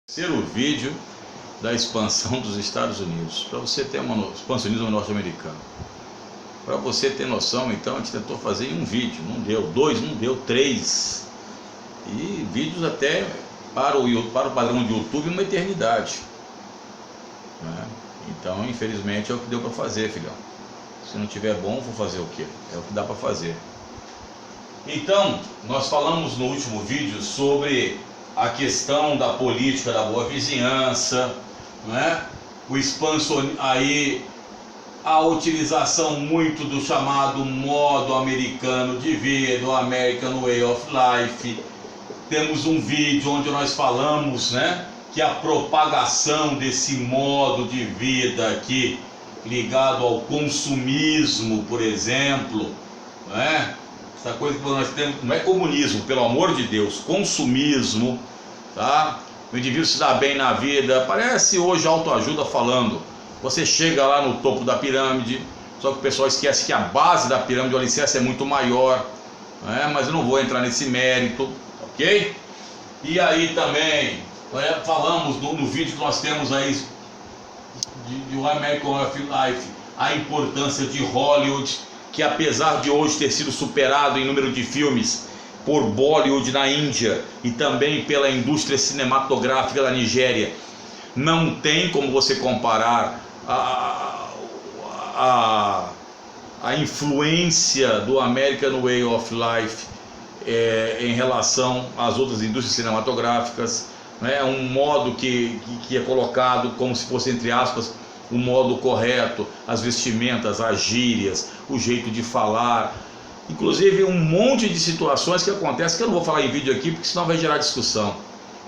Terceiro vídeo da expansão dos Estados Unidos, para você ter uma expansionismo norte-americano. Para você ter noção, então a gente tentou fazer em um vídeo, não deu, dois, não deu, três, e vídeos até para o padrão de YouTube uma eternidade, né? Então infelizmente é o que deu para fazer, filhão. Se não tiver bom, vou fazer o quê? É o que dá para fazer. Então nós falamos no último vídeo sobre a questão da política da boa vizinhança, né? O expansionismo, aí a utilização muito do chamado modo americano de vida, o American Way of Life. Temos um vídeo onde nós falamos, né, que a propagação desse modo de vida aqui, ligado ao consumismo, por exemplo, né? Essa coisa que nós temos, não é comunismo, pelo amor de Deus, consumismo, tá? O indivíduo se dá bem na vida, parece hoje autoajuda falando. Você chega lá no topo da pirâmide, só que o pessoal esquece que a base da pirâmide, o alicerce, é muito maior, né? Mas eu não vou entrar nesse mérito, ok? E aí também, falamos no vídeo que nós temos aí, de American Way of Life, a importância de Hollywood, que apesar de hoje ter sido superado em número de filmes por Bollywood na Índia e também pela indústria cinematográfica da Nigéria, não tem como você comparar a influência do American Way of Life em relação às outras indústrias cinematográficas, né? É um modo que é colocado como se fosse, entre aspas, o modo correto, as vestimentas, as gírias, o jeito de falar, inclusive um monte de situações que acontecem, que eu não vou falar em vídeo aqui, porque senão vai gerar discussão,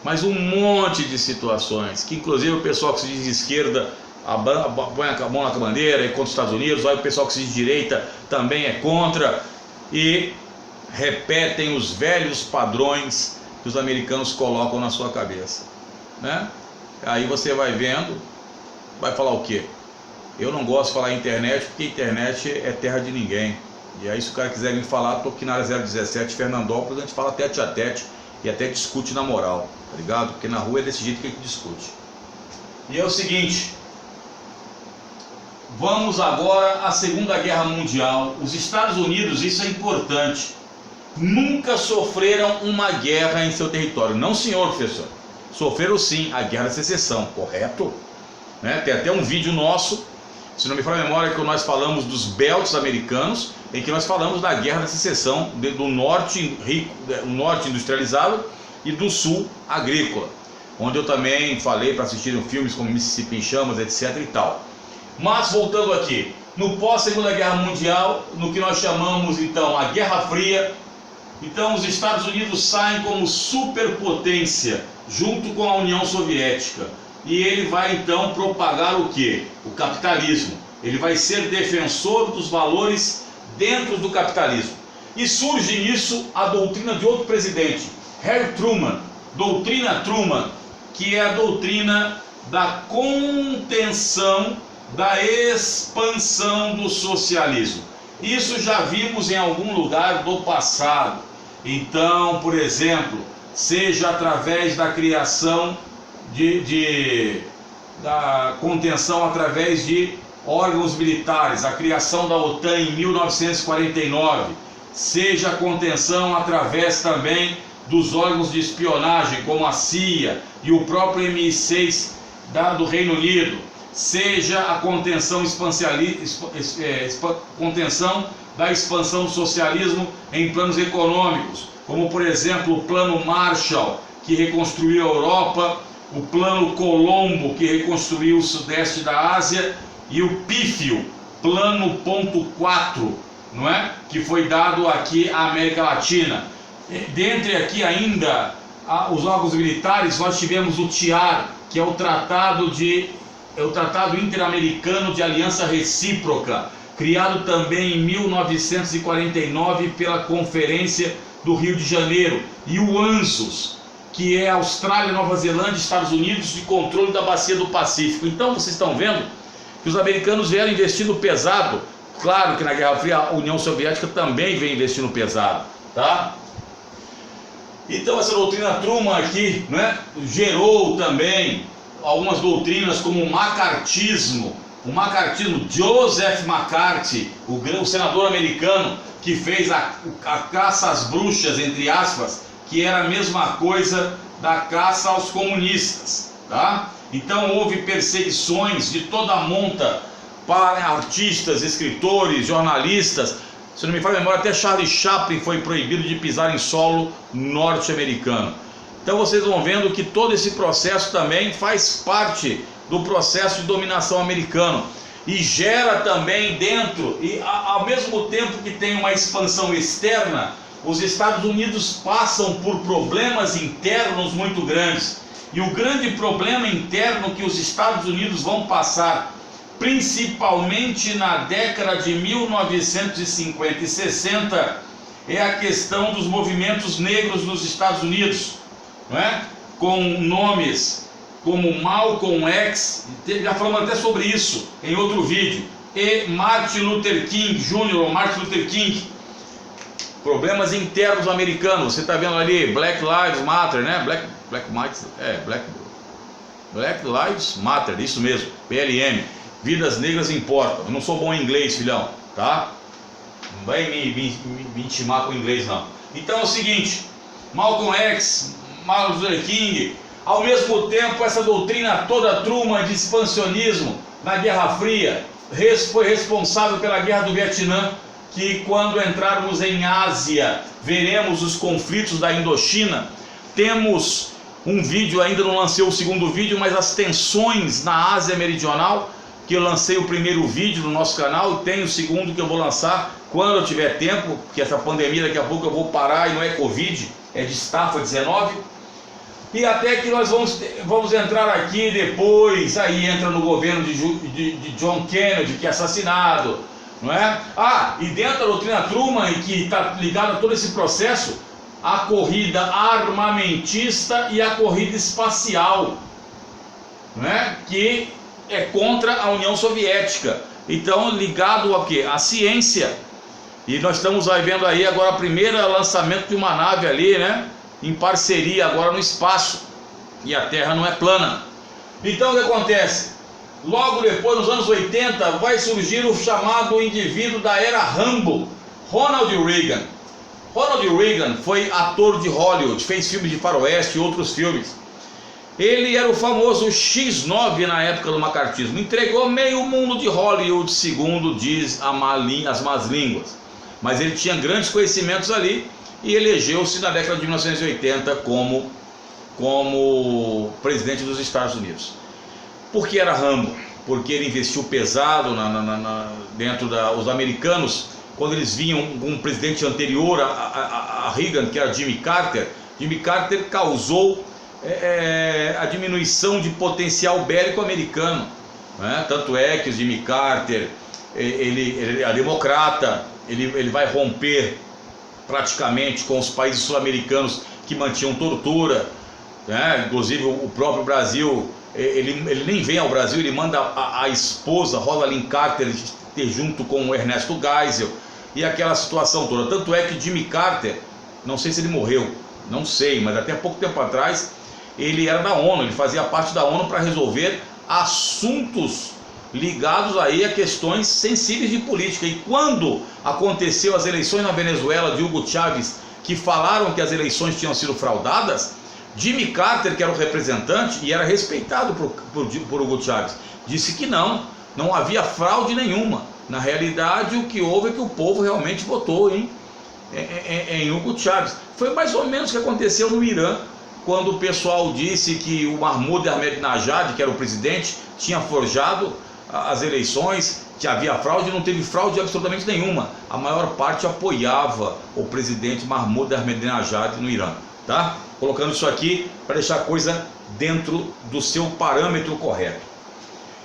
mas um monte de situações, que inclusive o pessoal que se diz de esquerda põe a mão na bandeira, é contra os Estados Unidos, aí o pessoal que se diz de direita também é contra, e repetem os velhos padrões que os americanos colocam na sua cabeça, né? Aí você vai vendo, vai falar o quê? Eu não gosto de falar internet, porque internet é terra de ninguém. E aí se o cara quiser me falar, tô aqui na área 017, Fernandópolis, a gente fala tete a tete e até discute na moral, tá ligado? Porque na rua é desse jeito que a gente discute. E é o seguinte, vamos agora à Segunda Guerra Mundial. Os Estados Unidos, isso é importante, nunca sofreram uma guerra em seu território. Não, senhor professor, sofreram sim a Guerra da Secessão, correto? Né? Tem até um vídeo nosso, se não me falha a memória, que nós falamos dos belts americanos, em que nós falamos da Guerra da Secessão, do norte rico, norte industrializado e do sul agrícola, onde eu também falei para assistirem filmes como Mississippi em Chamas, etc. e tal. Mas voltando aqui, no pós-Segunda Guerra Mundial, no que nós chamamos então a Guerra Fria, então os Estados Unidos saem como superpotência junto com a União Soviética. E ele vai então propagar o que? O capitalismo. Ele vai ser defensor dos valores dentro do capitalismo. E surge nisso a doutrina de outro presidente, Harry Truman, doutrina Truman, que é a doutrina da contenção, da expansão do socialismo. Isso já vimos em algum lugar do passado. Então, por exemplo, seja através da criação da contenção através de órgãos militares, a criação da OTAN em 1949, seja a contenção através também dos órgãos de espionagem, como a CIA e o próprio MI6 do Reino Unido, seja a contenção da expansão do socialismo em planos econômicos, como por exemplo o Plano Marshall, que reconstruiu a Europa, o Plano Colombo, que reconstruiu o sudeste da Ásia, e o pífio Plano Ponto 4, não é? Que foi dado aqui à América Latina. Dentre aqui ainda os órgãos militares, nós tivemos o TIAR, que é o Tratado Interamericano de Aliança Recíproca, criado também em 1949 pela Conferência do Rio de Janeiro, e o ANZUS, que é Austrália, Nova Zelândia e Estados Unidos, de controle da bacia do Pacífico. Então vocês estão vendo que os americanos vieram investindo pesado. Claro que na Guerra Fria a União Soviética também vem investindo pesado, tá? Então essa doutrina Truman aqui, né, gerou também algumas doutrinas como o macartismo. O macartismo, Joseph McCarthy, o senador americano que fez a caça às bruxas, entre aspas, que era a mesma coisa da caça aos comunistas, tá? Então houve perseguições de toda a monta para artistas, escritores, jornalistas. Se não me falha a memória, até Charlie Chaplin foi proibido de pisar em solo norte-americano. Então vocês vão vendo que todo esse processo também faz parte do processo de dominação americano e gera também dentro, e ao mesmo tempo que tem uma expansão externa, os Estados Unidos passam por problemas internos muito grandes. E o grande problema interno que os Estados Unidos vão passar, principalmente na década de 1950 e 60, é a questão dos movimentos negros nos Estados Unidos, não é? Com nomes como Malcolm X, já falamos até sobre isso em outro vídeo, e Martin Luther King Jr. ou Martin Luther King. Problemas internos americanos. Você está vendo ali Black Lives Matter, né? Black Lives Matter, isso mesmo, BLM. Vidas negras importam. Eu não sou bom em inglês, filhão, tá? Não vai me intimar com inglês, não. Então é o seguinte: Malcolm X, Martin Luther King. Ao mesmo tempo, essa doutrina toda Truman de expansionismo na Guerra Fria foi responsável pela Guerra do Vietnã, que quando entrarmos em Ásia, veremos os conflitos da Indochina. Temos um vídeo, ainda não lancei o segundo vídeo, mas as tensões na Ásia Meridional, que eu lancei o primeiro vídeo no nosso canal, e tem o segundo que eu vou lançar quando eu tiver tempo, porque essa pandemia daqui a pouco eu vou parar, e não é Covid, é de estafa 19. E até que nós vamos entrar aqui depois, aí entra no governo de John Kennedy, que é assassinado, não é? E dentro da doutrina Truman, que está ligada a todo esse processo, a corrida armamentista e a corrida espacial, não é? Que é contra a União Soviética. Então, ligado ao quê? À ciência. E nós estamos aí vendo aí agora o primeiro lançamento de uma nave ali, né? Em parceria agora no espaço, e a Terra não é plana. Então o que acontece? Logo depois, nos anos 80, vai surgir o chamado indivíduo da era Rambo, Ronald Reagan. Ronald Reagan foi ator de Hollywood, fez filmes de faroeste e outros filmes. Ele era o famoso X9 na época do macartismo, entregou meio mundo de Hollywood, segundo diz as más línguas. Mas ele tinha grandes conhecimentos ali, e elegeu-se na década de 1980 como presidente dos Estados Unidos. Por que era Rambo? Porque ele investiu pesado dentro os americanos, quando eles vinham um presidente anterior a Reagan, que era Jimmy Carter. Jimmy Carter causou a diminuição de potencial bélico americano, né? Tanto é que o Jimmy Carter, ele é democrata, ele vai romper praticamente com os países sul-americanos que mantinham tortura, né? Inclusive o próprio Brasil, ele nem vem ao Brasil, ele manda a esposa Rosalynn Carter ter junto com o Ernesto Geisel, e aquela situação toda. Tanto é que Jimmy Carter, não sei se ele morreu, não sei, mas até pouco tempo atrás ele era da ONU, ele fazia parte da ONU para resolver assuntos ligados aí a questões sensíveis de política. E quando aconteceu as eleições na Venezuela de Hugo Chávez, que falaram que as eleições tinham sido fraudadas, Jimmy Carter, que era o representante e era respeitado por Hugo Chávez, disse que não havia fraude nenhuma. Na realidade, o que houve é que o povo realmente votou em Hugo Chávez. Foi mais ou menos o que aconteceu no Irã, quando o pessoal disse que o Mahmoud Ahmadinejad, que era o presidente, tinha forjado as eleições, que havia fraude. Não teve fraude absolutamente nenhuma. A maior parte apoiava o presidente Mahmoud Ahmadinejad no Irã, tá? Colocando isso aqui para deixar a coisa dentro do seu parâmetro correto.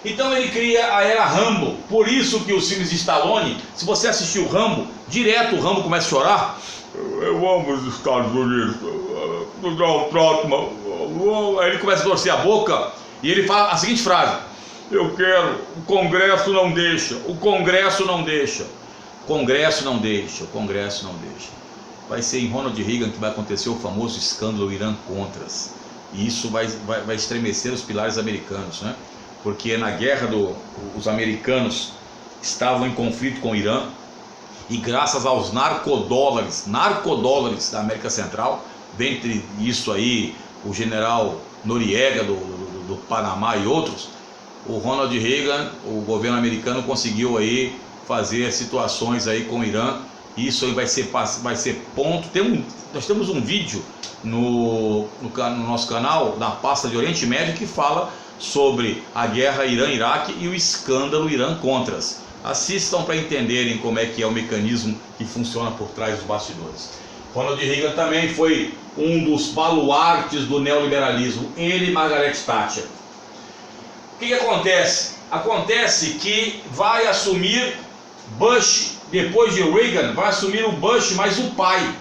Então ele cria a era Rambo. Por isso que os filmes de Stallone, se você assistir o Rambo, direto o Rambo começa a chorar. Eu amo os Estados Unidos, aí ele começa a torcer a boca e ele fala a seguinte frase: eu quero, o Congresso não deixa, o Congresso não deixa, o Congresso não deixa, o Congresso não deixa. vai ser em Ronald Reagan que vai acontecer o famoso escândalo Irã-Contras. E isso vai estremecer os pilares americanos, né? Porque na guerra os americanos estavam em conflito com o Irã, e graças aos narcodólares da América Central, dentre isso aí o general Noriega do Panamá e outros, o Ronald Reagan, o governo americano conseguiu aí fazer situações aí com o Irã. Isso aí vai ser ponto. Nós temos um vídeo no nosso canal, na pasta de Oriente Médio, que fala sobre a guerra Irã-Iraque e o escândalo Irã-Contras. Assistam para entenderem como é que é o mecanismo que funciona por trás dos bastidores. Ronald Reagan também foi um dos baluartes do neoliberalismo, ele e Margaret Thatcher. O que acontece? Acontece que vai assumir Bush, depois de Reagan, vai assumir o Bush, mas o pai.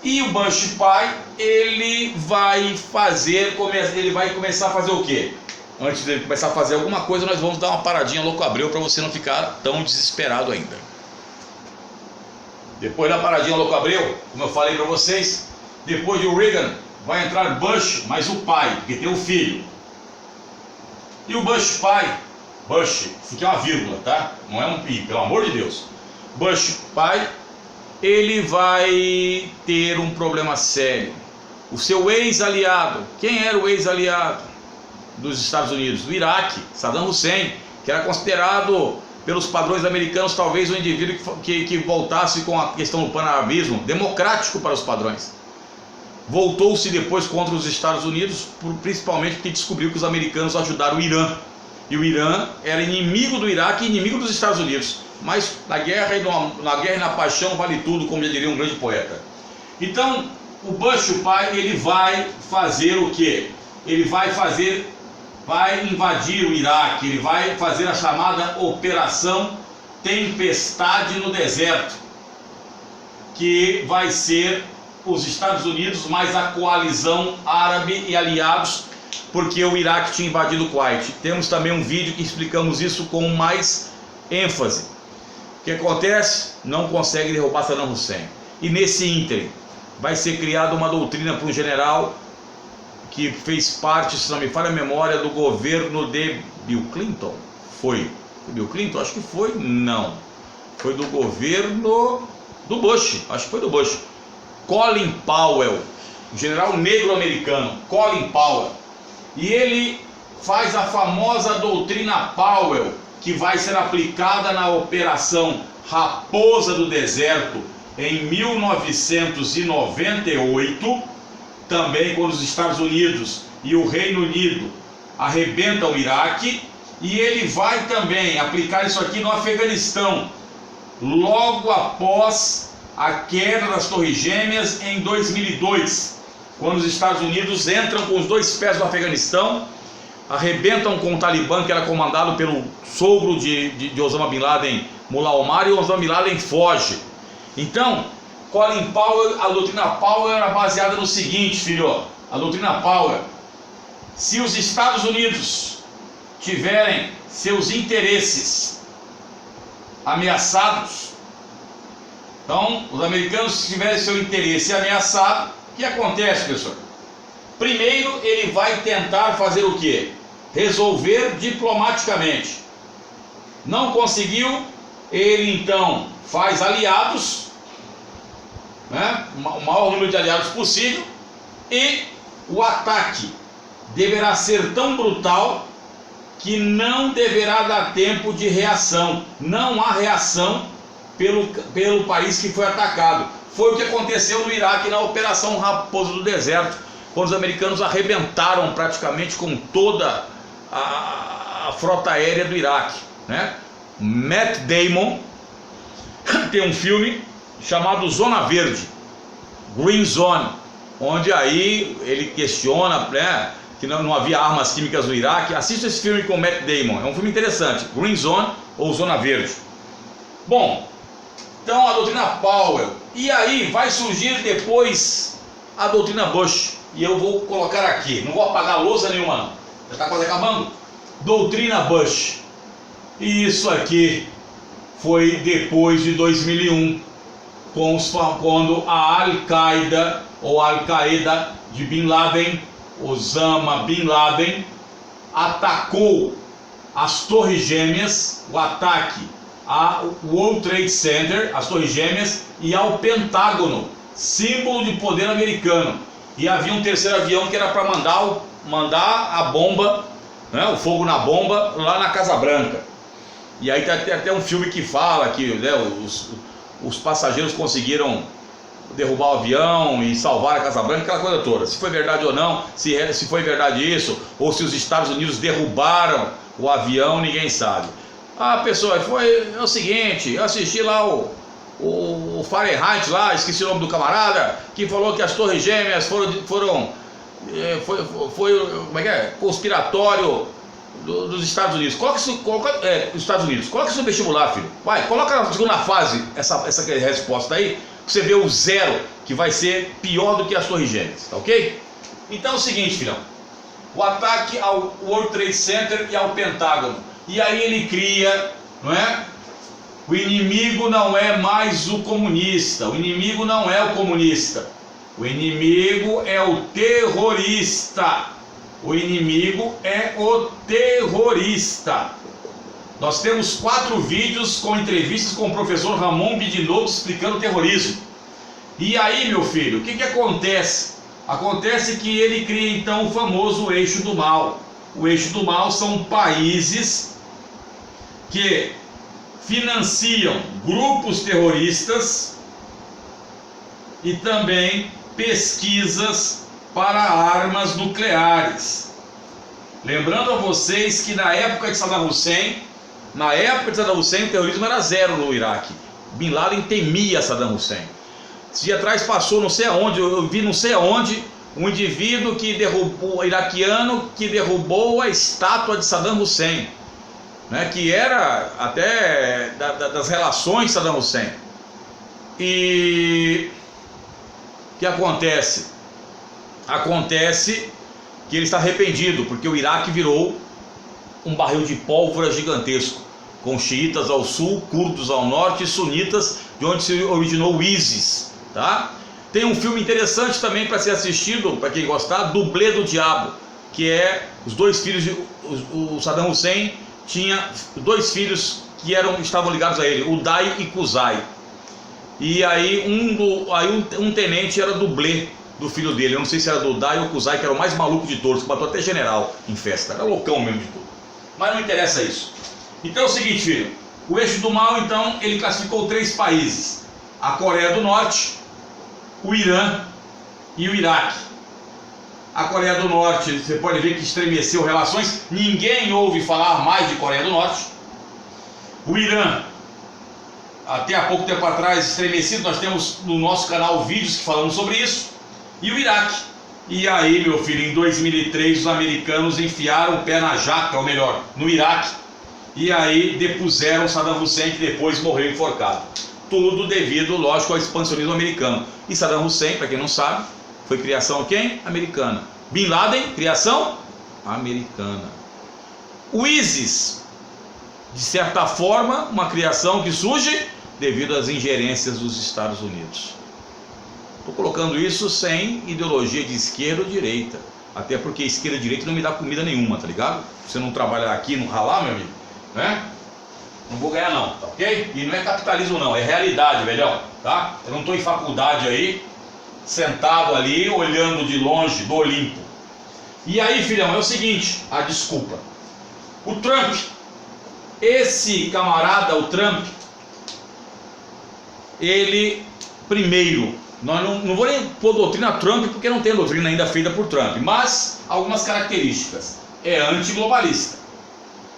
E o Bush pai, ele vai começar a fazer o quê? Antes de começar a fazer alguma coisa, nós vamos dar uma paradinha louco Abreu para você não ficar tão desesperado ainda. Depois da paradinha louco Abreu, como eu falei para vocês, depois de Reagan vai entrar Bush, mas o pai, porque tem o filho. E o Bush pai, Bush, isso aqui é uma vírgula, tá? Não é um pi, pelo amor de Deus. Bush pai, ele vai ter um problema sério. O seu ex-aliado, quem era o ex-aliado dos Estados Unidos? O Iraque, Saddam Hussein, que era considerado pelos padrões americanos talvez um indivíduo que voltasse com a questão do panarabismo, democrático para os padrões. Voltou-se depois contra os Estados Unidos, principalmente porque descobriu que os americanos ajudaram o Irã. E o Irã era inimigo do Iraque e inimigo dos Estados Unidos. Mas na guerra e na paixão vale tudo, como já diria um grande poeta. Então, o Bush, o pai, ele vai fazer o quê? Ele vai invadir o Iraque, ele vai fazer a chamada Operação Tempestade no Deserto, que vai ser os Estados Unidos mais a coalizão árabe e aliados, porque o Iraque tinha invadido o Kuwait. Temos também um vídeo que explicamos isso com mais ênfase. O que acontece? Não consegue derrubar Saddam Hussein. E nesse ínterim vai ser criada uma doutrina para um general que fez parte, se não me falha a memória, do governo de Bill Clinton. Foi Bill Clinton? Acho que foi. Não. Foi do governo do Bush. Acho que foi do Bush. Colin Powell, general negro americano, Colin Powell. E ele faz a famosa doutrina Powell, que vai ser aplicada na Operação Raposa do Deserto em 1998, também quando os Estados Unidos e o Reino Unido arrebentam o Iraque, e ele vai também aplicar isso aqui no Afeganistão, logo após a queda das Torres Gêmeas em 2002, quando os Estados Unidos entram com os dois pés no Afeganistão, arrebentam com o Talibã, que era comandado pelo sogro de Osama Bin Laden, Mullah Omar, e Osama Bin Laden foge. Então, Colin Powell, a doutrina Powell era baseada no seguinte, filho, a doutrina Powell: se os Estados Unidos tiverem seus interesses ameaçados, então, os americanos, se tiverem seu interesse ameaçado, o que acontece, pessoal? Primeiro, ele vai tentar fazer o quê? Resolver diplomaticamente. Não conseguiu, ele então faz aliados, né? O maior número de aliados possível, e o ataque deverá ser tão brutal que não deverá dar tempo de reação. Não há reação pelo país que foi atacado. Foi o que aconteceu no Iraque na Operação Raposa do Deserto, quando os americanos arrebentaram praticamente com toda a frota aérea do Iraque, né? Matt Damon tem um filme chamado Zona Verde, Green Zone, onde aí ele questiona, né, que não havia armas químicas no Iraque. Assista esse filme com Matt Damon, é um filme interessante, Green Zone ou Zona Verde. Bom, então a doutrina Powell, e aí vai surgir depois a doutrina Bush, e eu vou colocar aqui, não vou apagar louça nenhuma não, já está quase acabando. Doutrina Bush, e isso aqui foi depois de 2001, quando a Al-Qaeda ou Al-Qaeda de Bin Laden, Osama Bin Laden, atacou as Torres Gêmeas, o ataque ao World Trade Center, as Torres Gêmeas, e ao Pentágono, símbolo de poder americano. E havia um terceiro avião que era para mandar a bomba, né, o fogo na bomba, lá na Casa Branca. E aí tem até um filme que fala que, né, os passageiros conseguiram derrubar o avião e salvar a Casa Branca, aquela coisa toda. Se foi verdade ou não, se foi verdade isso, ou se os Estados Unidos derrubaram o avião, ninguém sabe. Ah, pessoal, é o seguinte, eu assisti lá o Fahrenheit lá, esqueci o nome do camarada, que falou que as Torres Gêmeas foram como é que é? Conspiratório dos Estados Unidos. Coloca isso no vestibular, filho. Vai, coloca na segunda fase essa resposta aí, pra você ver o zero, que vai ser pior do que as Torres Gêmeas, tá ok? Então é o seguinte, filhão, o ataque ao World Trade Center e ao Pentágono, e aí ele cria, não é? O inimigo não é mais o comunista, o inimigo não é o comunista, o inimigo é o terrorista, o inimigo é o terrorista. Nós temos 4 vídeos com entrevistas com o professor Ramon Bidinotto explicando o terrorismo. E aí, meu filho, o que acontece? Acontece que ele cria então o famoso eixo do mal. O eixo do mal são países que financiam grupos terroristas e também pesquisas para armas nucleares. Lembrando a vocês que na época de Saddam Hussein, o terrorismo era zero no Iraque. Bin Laden temia Saddam Hussein. Esse dia atrás passou não sei aonde, eu vi não sei aonde, um indivíduo iraquiano que derrubou a estátua de Saddam Hussein, né, que era até das relações de Saddam Hussein. E o que acontece? Acontece que ele está arrependido, porque o Iraque virou um barril de pólvora gigantesco, com xiitas ao sul, curdos ao norte e sunitas, de onde se originou o ISIS, tá? Tem um filme interessante também para ser assistido, para quem gostar, Dublê do Diabo, que é os 2 filhos o Saddam Hussein tinha 2 filhos que estavam ligados a ele, Uday e Qusay. E aí um tenente era dublê do filho dele. Eu não sei se era do Uday ou Qusay, que era o mais maluco de todos, que matou até general em festa, era loucão mesmo de tudo. Mas não interessa isso. Então é o seguinte, filho, o eixo do mal, então, ele classificou 3 países: a Coreia do Norte, o Irã e o Iraque. A Coreia do Norte, você pode ver que estremeceu relações, ninguém ouve falar mais de Coreia do Norte. O Irã, até há pouco tempo atrás, estremecido, nós temos no nosso canal vídeos que falamos sobre isso. E o Iraque. E aí, meu filho, em 2003 os americanos enfiaram o pé na jaca, ou melhor, no Iraque. E aí depuseram Saddam Hussein, que depois morreu enforcado. Tudo devido, lógico, ao expansionismo americano. E Saddam Hussein, para quem não sabe, foi criação de quem? Americana. Bin Laden, criação americana. O ISIS, de certa forma, uma criação que surge devido às ingerências dos Estados Unidos. Estou colocando isso sem ideologia de esquerda ou direita, até porque esquerda e direita não me dá comida nenhuma, tá ligado? Você não trabalhar aqui, não ralar, meu amigo, né? Não vou ganhar não, tá ok? E não é capitalismo não, é realidade, velhão, tá? Eu não estou em faculdade aí, sentado ali, olhando de longe do Olimpo. E aí, filhão, é o seguinte, a desculpa. O Trump, esse camarada, o Trump, ele, primeiro, não vou nem pôr doutrina Trump, porque não tem doutrina ainda feita por Trump, mas algumas características. É antiglobalista.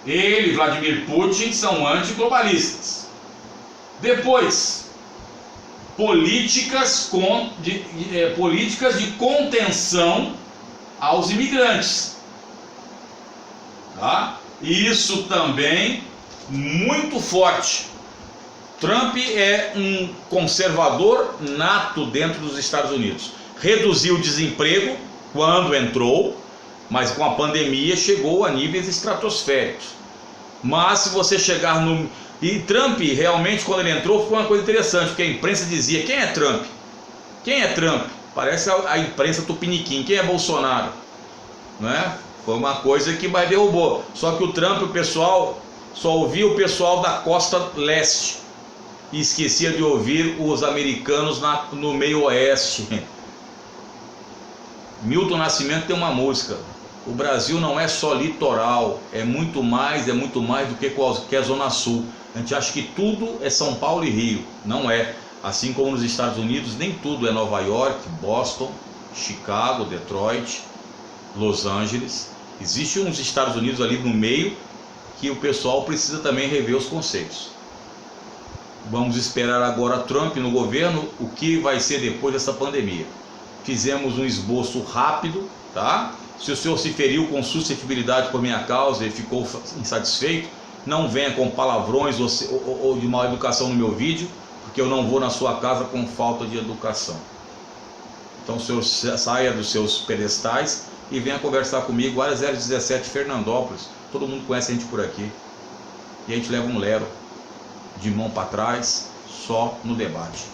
Ele e Vladimir Putin são antiglobalistas. Depois, políticas de contenção aos imigrantes, tá? Isso também muito forte. Trump é um conservador nato dentro dos Estados Unidos. Reduziu o desemprego quando entrou, mas com a pandemia chegou a níveis estratosféricos. Mas se você chegar E Trump, realmente, quando ele entrou, ficou uma coisa interessante, porque a imprensa dizia: quem é Trump? Quem é Trump? Parece a imprensa tupiniquim. Quem é Bolsonaro? Né? Foi uma coisa que mais derrubou. Só que o Trump, o pessoal só ouvia o pessoal da costa leste e esquecia de ouvir os americanos no meio oeste. Milton Nascimento tem uma música: o Brasil não é só litoral, é muito mais do que qualquer zona sul. A gente acha que tudo é São Paulo e Rio. Não é. Assim como nos Estados Unidos, nem tudo é Nova York, Boston, Chicago, Detroit, Los Angeles. Existem uns Estados Unidos ali no meio que o pessoal precisa também rever os conceitos. Vamos esperar agora Trump no governo, o que vai ser depois dessa pandemia. Fizemos um esboço rápido, tá? Se o senhor se feriu com suscetibilidade por minha causa e ficou insatisfeito, não venha com palavrões ou de má educação no meu vídeo, porque eu não vou na sua casa com falta de educação. Então o senhor saia dos seus pedestais e venha conversar comigo. Área 017 Fernandópolis, todo mundo conhece a gente por aqui. E a gente leva um lero de mão para trás, só no debate.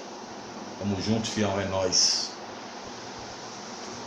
Tamo junto, fião, é nóis.